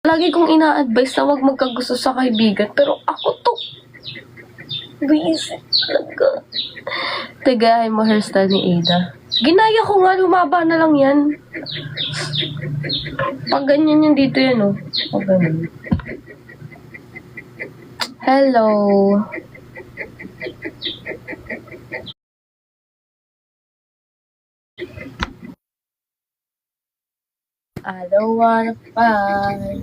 lagi kong ina-advise na wag magkagusto sa kaibigan. Pero ako to, busy talaga. Tagay mo hairstyle ni Ada. Ginaya ko nga, lumaba na lang yan. Pag ganyan yan dito yan, oh. Pag ganyan. Hello. I don't wanna fight.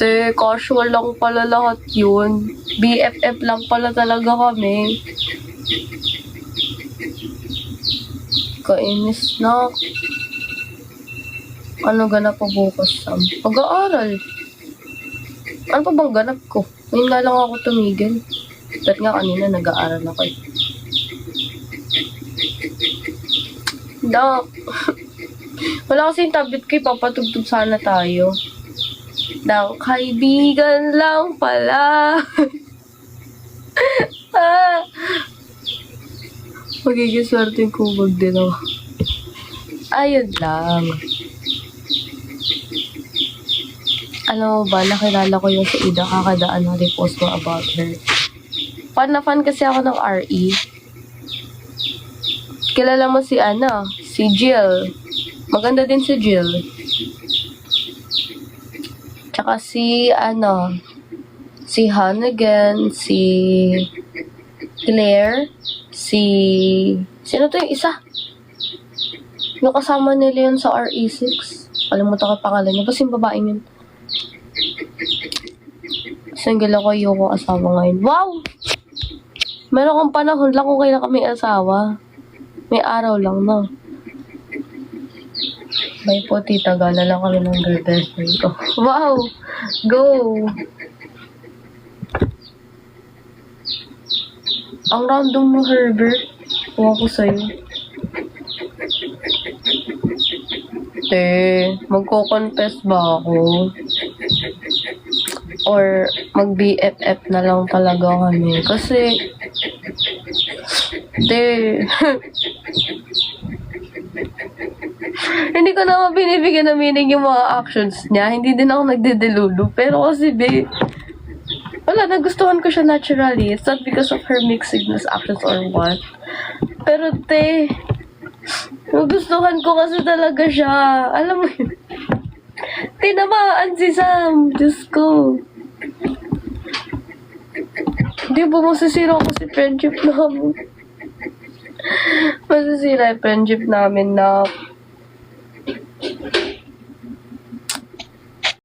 Te, casual lang pala lahat yun. BFF lang pala talaga kami. Kainis na. Ano ganap po bukas, Sam? Pag-aaral. Ano pa bang ganap ko? Ngayon nga lang ako tumigil. Ba't nga kanina nag-aaral ako eh. Dok. Wala kasing tablet ko, papatugtog sana tayo. Ng kaibigan lang pala. Magiging swerte yung kubag din ako. Ayun lang. Alam mo ba, nakilala ko yung si Ida, kakadaan na repost mo about her. Fan na fan kasi ako ng RE. Kilala mo si si Jill. Maganda din si Jill. Tsaka si si Hanagan, si Claire, sino to yung isa? Yung kasama nila yun sa RE6. Kalimutan ko pangalan niya. Basta yung babaeng yun. Single ako, yung asawa ngayon. Wow! Meron akong panahon lang kung kailan kami asawa. May araw lang, no? May po, tita, gala lang kami ng girl best friend ko. Wow! Go! Ang random mo, Herbert. Huwag ko sa'yo. Te, magko-confess ba ako? Or mag-BFF na lang talaga kami? Kasi, hindi ko naman binibigyan ng meaning yung mga actions niya. Hindi din ako nagdedelulu. Pero kasi, wala, nagustuhan ko siya naturally. It's not because of her mixed signals actions or what. Pero, nagustuhan ko kasi talaga siya. Alam mo yun. Tinamaan si Sam. Diyos ko. Hindi ba masisira ko si friendship namin? Masisira yung friendship namin na